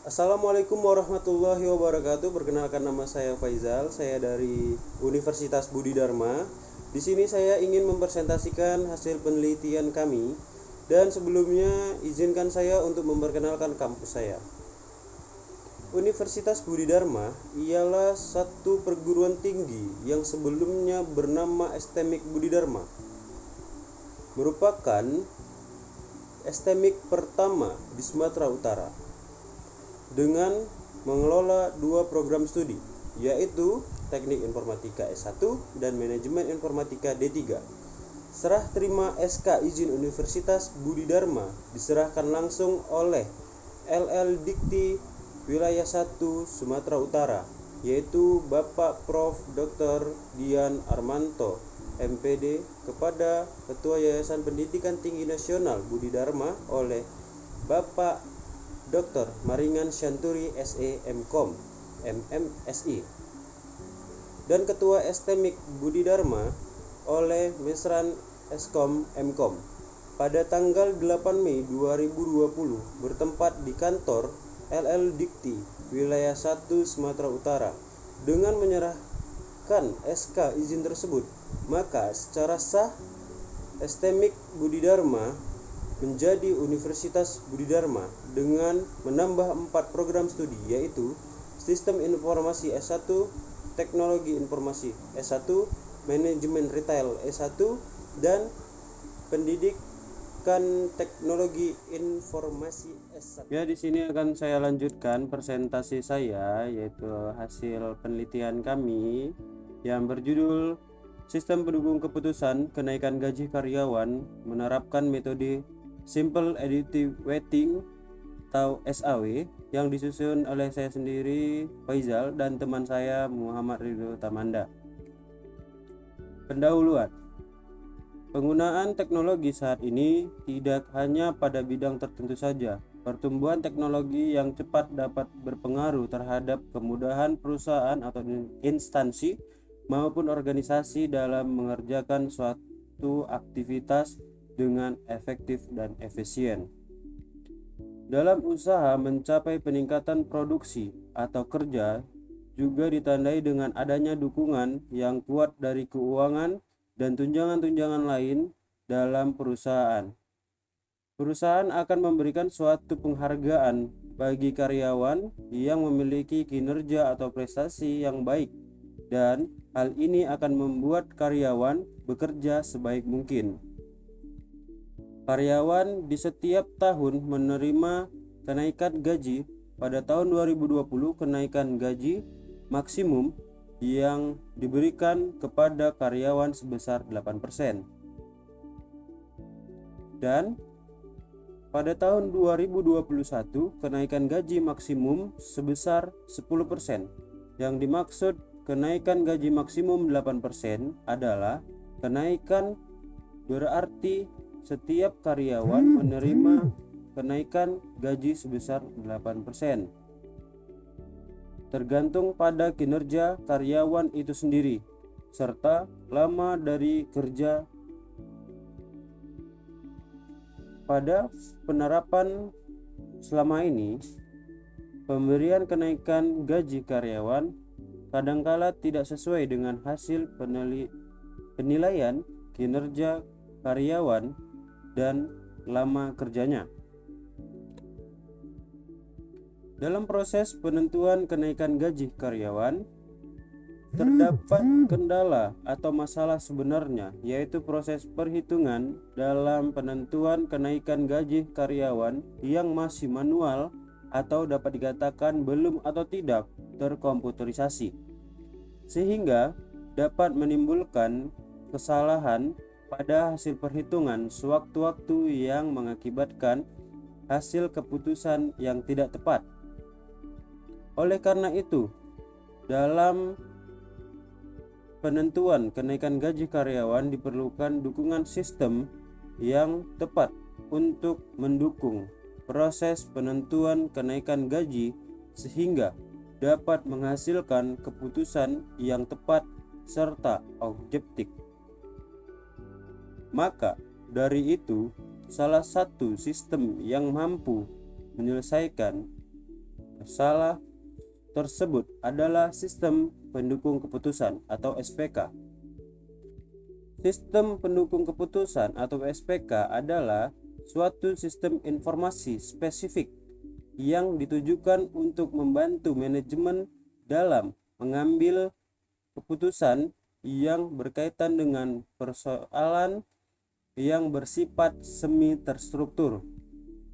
Assalamualaikum warahmatullahi wabarakatuh. Perkenalkan, nama saya Faizal. Saya dari Universitas Budi Dharma. Di sini saya ingin mempresentasikan hasil penelitian kami. Dan sebelumnya izinkan saya untuk memperkenalkan kampus saya. Universitas Budi Dharma ialah satu perguruan tinggi yang sebelumnya bernama STMIK Budi Dharma. Merupakan STMIK pertama di Sumatera Utara dengan mengelola dua program studi, yaitu Teknik Informatika S1 dan Manajemen Informatika D3. Serah terima SK izin Universitas Budi Dharma diserahkan langsung oleh LL Dikti Wilayah 1 Sumatera Utara, yaitu Bapak Prof. Dr. Dian Armanto, MPD, kepada Ketua Yayasan Pendidikan Tinggi Nasional Budi Dharma oleh Bapak Dr. Maringan Syanturi SE MKom MMSI, dan Ketua STMIK Budi Dharma oleh Mesran Eskom MKom pada tanggal 8 Mei 2020 bertempat di kantor LL Dikti Wilayah 1 Sumatera Utara. Dengan menyerahkan SK izin tersebut, maka secara sah STMIK Budi Dharma menjadi Universitas Budi Dharma dengan menambah 4 program studi, yaitu Sistem Informasi S1, Teknologi Informasi S1, Manajemen Retail S1, dan Pendidikan Teknologi Informasi S1. Ya, di sini akan saya lanjutkan presentasi saya, yaitu hasil penelitian kami yang berjudul Sistem Pendukung Keputusan Kenaikan Gaji Karyawan Menerapkan Metode Simple Additive Weighting atau SAW, yang disusun oleh saya sendiri Faizal dan teman saya Muhammad Ridho Tamanda. Pendahuluan. Penggunaan teknologi saat ini tidak hanya pada bidang tertentu saja. Pertumbuhan teknologi yang cepat dapat berpengaruh terhadap kemudahan perusahaan atau instansi maupun organisasi dalam mengerjakan suatu aktivitas dengan efektif dan efisien. Dalam usaha mencapai peningkatan produksi atau kerja juga ditandai dengan adanya dukungan yang kuat dari keuangan dan tunjangan-tunjangan lain dalam perusahaan. Perusahaan akan memberikan suatu penghargaan bagi karyawan yang memiliki kinerja atau prestasi yang baik, dan hal ini akan membuat karyawan bekerja sebaik mungkin. Karyawan di setiap tahun menerima kenaikan gaji. Pada tahun 2020, kenaikan gaji maksimum yang diberikan kepada karyawan sebesar 8%. Dan pada tahun 2021, kenaikan gaji maksimum sebesar 10%. Yang dimaksud kenaikan gaji maksimum 8% adalah kenaikan berarti setiap karyawan menerima kenaikan gaji sebesar 8%, tergantung pada kinerja karyawan itu sendiri serta lama dari kerja. Pada penerapan selama ini, pemberian kenaikan gaji karyawan kadangkala tidak sesuai dengan hasil penilaian kinerja karyawan dan lama kerjanya. Dalam proses penentuan kenaikan gaji karyawan, terdapat kendala atau masalah sebenarnya, yaitu proses perhitungan dalam penentuan kenaikan gaji karyawan yang masih manual atau dapat dikatakan belum atau tidak terkomputerisasi, sehingga dapat menimbulkan kesalahan pada hasil perhitungan sewaktu-waktu yang mengakibatkan hasil keputusan yang tidak tepat. Oleh karena itu, dalam penentuan kenaikan gaji karyawan diperlukan dukungan sistem yang tepat untuk mendukung proses penentuan kenaikan gaji sehingga dapat menghasilkan keputusan yang tepat serta objektif. Maka dari itu, salah satu sistem yang mampu menyelesaikan masalah tersebut adalah sistem pendukung keputusan atau SPK. Sistem pendukung keputusan atau SPK adalah suatu sistem informasi spesifik yang ditujukan untuk membantu manajemen dalam mengambil keputusan yang berkaitan dengan persoalan yang bersifat semi terstruktur.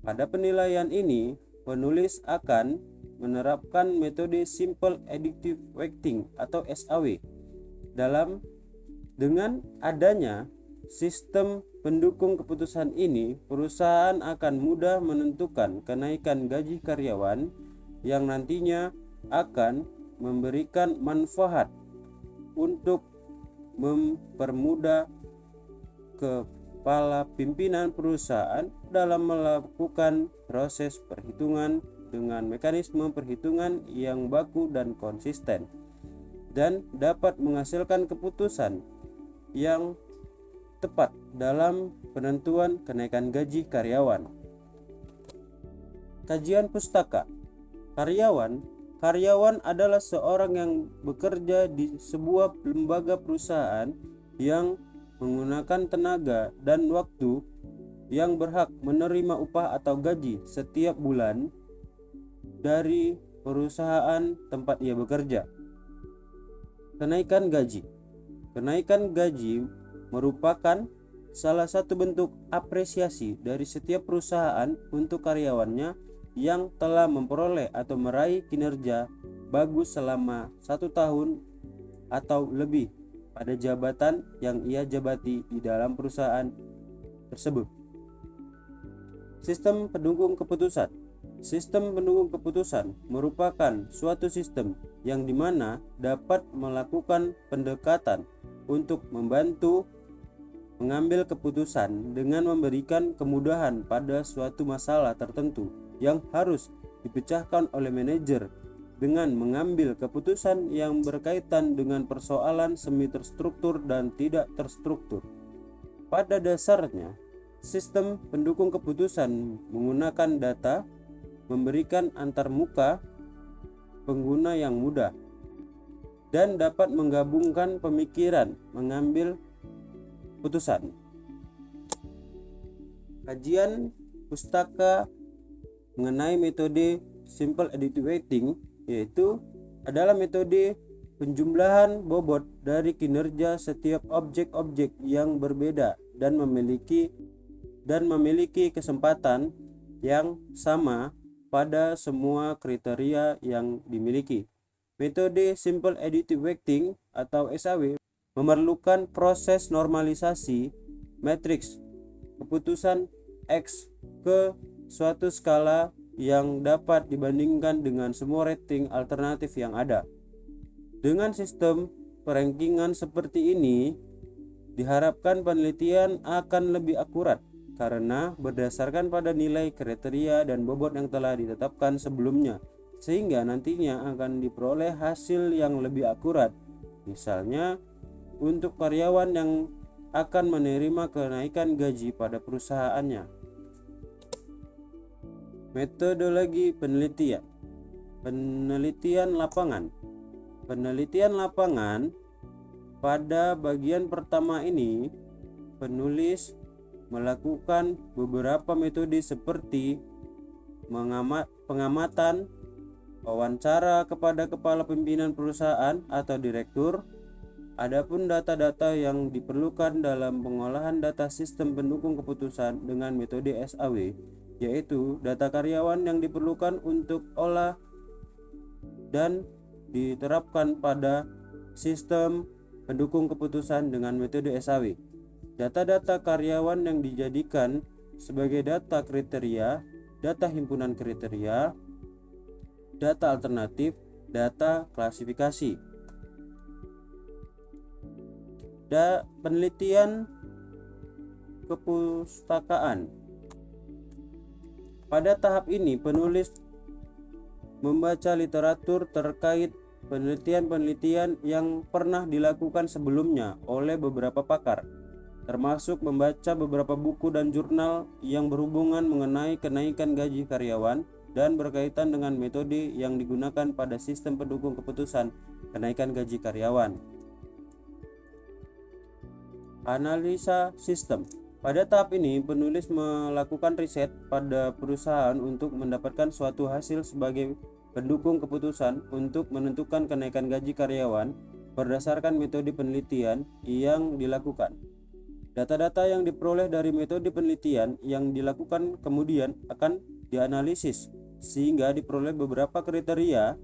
Pada penilaian ini, penulis akan menerapkan metode Simple Additive Weighting atau SAW. Dengan adanya sistem pendukung keputusan ini, perusahaan akan mudah menentukan kenaikan gaji karyawan yang nantinya akan memberikan manfaat untuk mempermudah kepala pimpinan perusahaan dalam melakukan proses perhitungan dengan mekanisme perhitungan yang baku dan konsisten, dan dapat menghasilkan keputusan yang tepat dalam penentuan kenaikan gaji karyawan. Kajian pustaka. Karyawan adalah seorang yang bekerja di sebuah lembaga perusahaan yang menggunakan tenaga dan waktu yang berhak menerima upah atau gaji setiap bulan dari perusahaan tempat ia bekerja. Kenaikan gaji merupakan salah satu bentuk apresiasi dari setiap perusahaan untuk karyawannya yang telah memperoleh atau meraih kinerja bagus selama 1 tahun atau lebih pada jabatan yang ia jabati di dalam perusahaan tersebut. Sistem pendukung keputusan. Sistem pendukung keputusan merupakan suatu sistem yang dimana dapat melakukan pendekatan untuk membantu mengambil keputusan dengan memberikan kemudahan pada suatu masalah tertentu yang harus dipecahkan oleh manajer dengan mengambil keputusan yang berkaitan dengan persoalan semi terstruktur dan tidak terstruktur. Pada dasarnya, sistem pendukung keputusan menggunakan data, memberikan antarmuka pengguna yang mudah, dan dapat menggabungkan pemikiran mengambil putusan. Kajian pustaka mengenai metode Simple Additive Weighting yaitu adalah metode penjumlahan bobot dari kinerja setiap objek-objek yang berbeda dan memiliki kesempatan yang sama pada semua kriteria yang dimiliki. Metode Simple Additive Weighting atau SAW memerlukan proses normalisasi matriks keputusan X ke suatu skala yang dapat dibandingkan dengan semua rating alternatif yang ada. Dengan sistem perankingan seperti ini, diharapkan penelitian akan lebih akurat karena berdasarkan pada nilai kriteria dan bobot yang telah ditetapkan sebelumnya, sehingga nantinya akan diperoleh hasil yang lebih akurat. Misalnya, untuk karyawan yang akan menerima kenaikan gaji pada perusahaannya. Metodologi penelitian. Penelitian lapangan pada bagian pertama ini, penulis melakukan beberapa metode seperti pengamatan, wawancara kepada kepala pimpinan perusahaan atau direktur. Adapun data-data yang diperlukan dalam pengolahan data sistem pendukung keputusan dengan metode SAW, yaitu data karyawan yang diperlukan untuk olah dan diterapkan pada sistem pendukung keputusan dengan metode SAW. Data-data karyawan yang dijadikan sebagai data kriteria, data himpunan kriteria, data alternatif, data klasifikasi. Penelitian kepustakaan. Pada tahap ini, penulis membaca literatur terkait penelitian-penelitian yang pernah dilakukan sebelumnya oleh beberapa pakar, termasuk membaca beberapa buku dan jurnal yang berhubungan mengenai kenaikan gaji karyawan dan berkaitan dengan metode yang digunakan pada sistem pendukung keputusan kenaikan gaji karyawan. Analisa sistem. Pada tahap ini, penulis melakukan riset pada perusahaan untuk mendapatkan suatu hasil sebagai pendukung keputusan untuk menentukan kenaikan gaji karyawan berdasarkan metode penelitian yang dilakukan. Data-data yang diperoleh dari metode penelitian yang dilakukan kemudian akan dianalisis sehingga diperoleh beberapa kriteria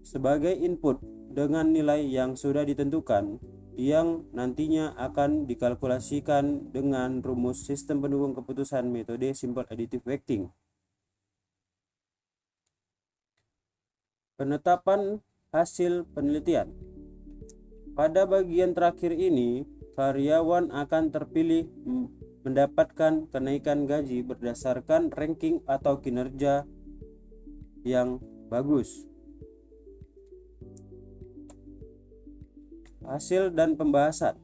sebagai input dengan nilai yang sudah ditentukan yang nantinya akan dikalkulasikan dengan rumus sistem pendukung keputusan metode simple additive weighting. Penetapan hasil penelitian. Pada bagian terakhir ini, karyawan akan terpilih mendapatkan kenaikan gaji berdasarkan ranking atau kinerja yang bagus. Hasil dan pembahasan.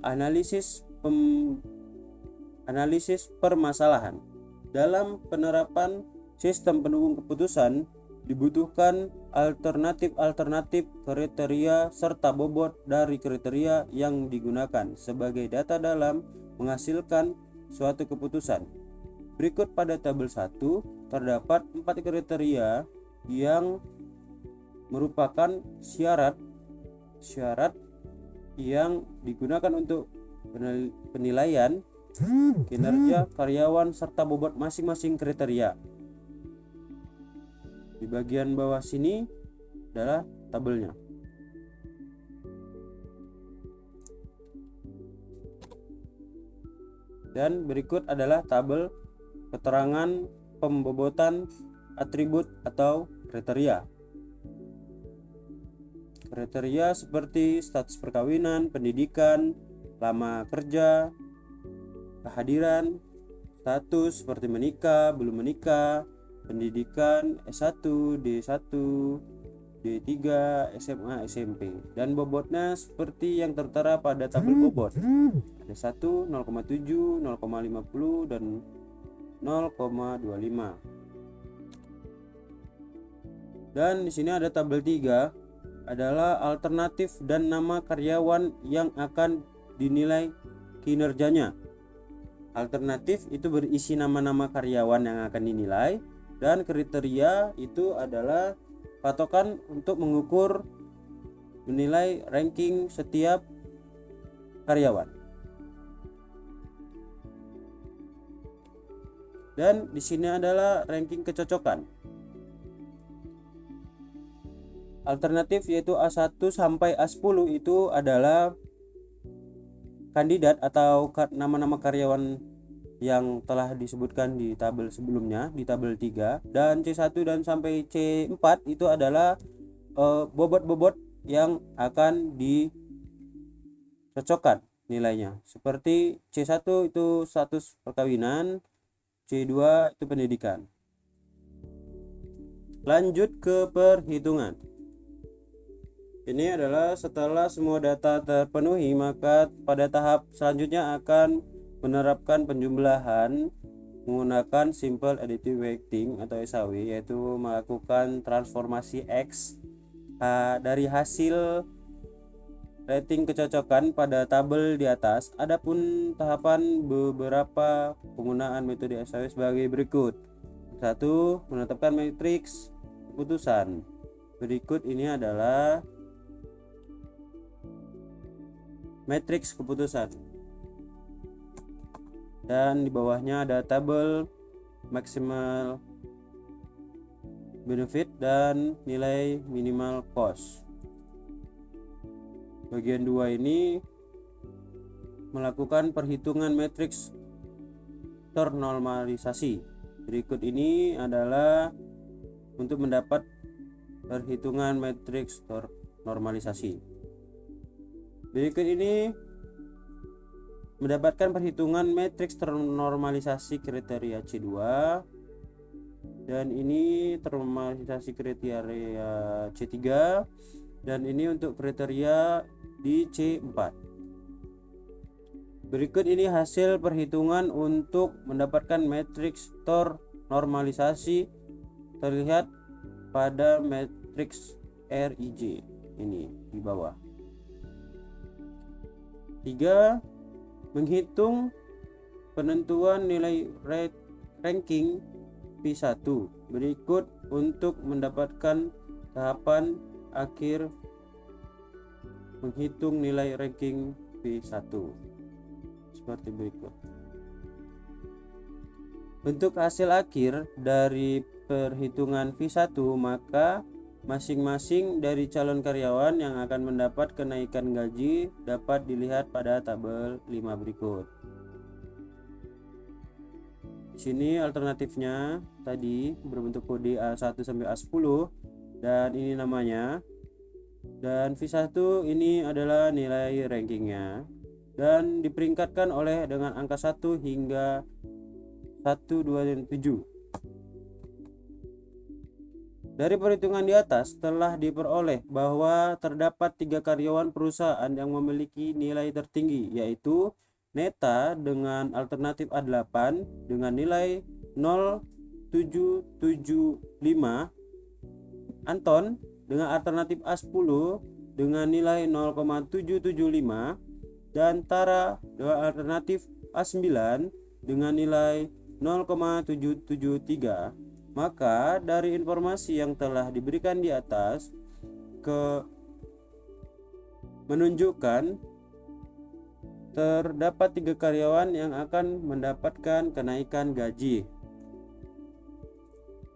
Analisis permasalahan. Dalam penerapan sistem pendukung keputusan dibutuhkan alternatif kriteria serta bobot dari kriteria yang digunakan sebagai data dalam menghasilkan suatu keputusan. Berikut pada tabel 1 terdapat 4 kriteria yang merupakan syarat yang digunakan untuk penilaian kinerja karyawan serta bobot masing-masing kriteria. Di bagian bawah sini adalah tabelnya. Dan berikut adalah tabel keterangan pembobotan atribut atau kriteria. Kriteria seperti status perkawinan, pendidikan, lama kerja, kehadiran, status seperti menikah, belum menikah, pendidikan S1, D1, D3, SMA, SMP, dan bobotnya seperti yang tertera pada tabel bobot. Ada 1, 0,7, 0,50 dan 0,25. Dan di sini ada tabel 3 adalah alternatif dan nama karyawan yang akan dinilai kinerjanya. Alternatif itu berisi nama-nama karyawan yang akan dinilai, dan kriteria itu adalah patokan untuk mengukur menilai ranking setiap karyawan. Dan di sini adalah ranking kecocokan. Alternatif yaitu A1 sampai A10 itu adalah kandidat atau nama-nama karyawan yang telah disebutkan di tabel sebelumnya, di tabel 3, dan C1 dan sampai C4 itu adalah bobot-bobot yang akan dicocokkan nilainya. Seperti C1 itu status perkawinan, C2 itu pendidikan. Lanjut ke perhitungan. Ini adalah setelah semua data terpenuhi, maka pada tahap selanjutnya akan menerapkan penjumlahan menggunakan simple additive weighting atau SAW, yaitu melakukan transformasi X dari hasil rating kecocokan pada tabel di atas. Adapun tahapan beberapa penggunaan metode SAW sebagai berikut. 1. Menetapkan matriks keputusan. Berikut ini adalah matriks keputusan, dan di bawahnya ada tabel maksimal benefit dan nilai minimal cost. Bagian 2 ini melakukan perhitungan matriks ternormalisasi. Berikut ini adalah untuk mendapat perhitungan matriks ternormalisasi. Berikut ini mendapatkan perhitungan matriks ternormalisasi kriteria C2, dan ini ternormalisasi kriteria C3, dan ini untuk kriteria di C4. Berikut ini hasil perhitungan untuk mendapatkan matriks normalisasi terlihat pada matriks RIJ ini di bawah. 3. Menghitung penentuan nilai ranking P1 berikut untuk mendapatkan tahapan akhir menghitung nilai ranking P1 seperti berikut. Untuk hasil akhir dari perhitungan V1, maka masing-masing dari calon karyawan yang akan mendapat kenaikan gaji dapat dilihat pada tabel 5 berikut. Di sini alternatifnya tadi berbentuk kode A1 sampai A10 dan ini namanya. Dan V1 ini adalah nilai rankingnya dan diperingkatkan oleh dengan angka 1 hingga 1, 2, dan 7. Dari perhitungan di atas telah diperoleh bahwa terdapat 3 karyawan perusahaan yang memiliki nilai tertinggi, yaitu Neta dengan alternatif A8 dengan nilai 0,775, Anton dengan alternatif A10 dengan nilai 0,775, dan Tara dengan alternatif A9 dengan nilai 0,773. Maka dari informasi yang telah diberikan di atas menunjukkan terdapat 3 karyawan yang akan mendapatkan kenaikan gaji.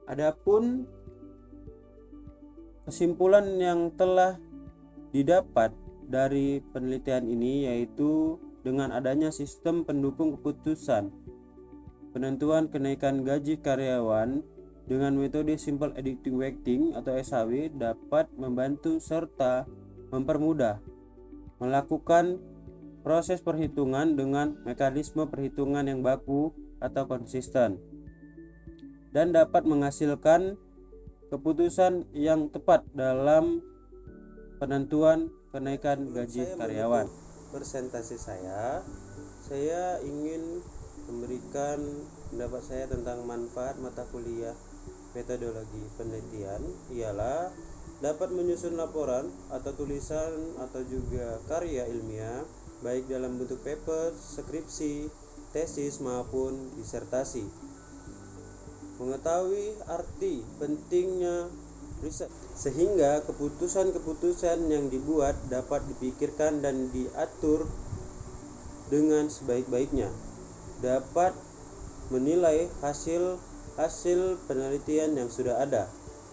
Adapun kesimpulan yang telah didapat dari penelitian ini yaitu dengan adanya sistem pendukung keputusan penentuan kenaikan gaji karyawan dengan metode Simple Additive Weighting atau SAW dapat membantu serta mempermudah melakukan proses perhitungan dengan mekanisme perhitungan yang baku atau konsisten dan dapat menghasilkan keputusan yang tepat dalam penentuan kenaikan gaji karyawan. Presentasi saya ingin memberikan pendapat saya tentang manfaat mata kuliah metodologi penelitian ialah dapat menyusun laporan atau tulisan atau juga karya ilmiah baik dalam bentuk paper, skripsi, tesis maupun disertasi. Mengetahui arti pentingnya riset sehingga keputusan-keputusan yang dibuat dapat dipikirkan dan diatur dengan sebaik-baiknya. Dapat menilai hasil penelitian yang sudah ada,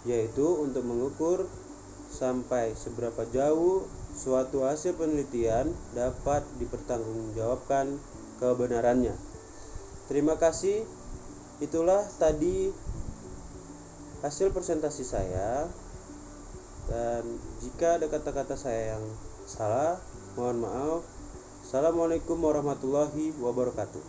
yaitu untuk mengukur sampai seberapa jauh suatu hasil penelitian dapat dipertanggungjawabkan kebenarannya. Terima kasih. Itulah tadi hasil presentasi saya, dan jika ada kata-kata saya yang salah, mohon maaf. Assalamualaikum warahmatullahi wabarakatuh.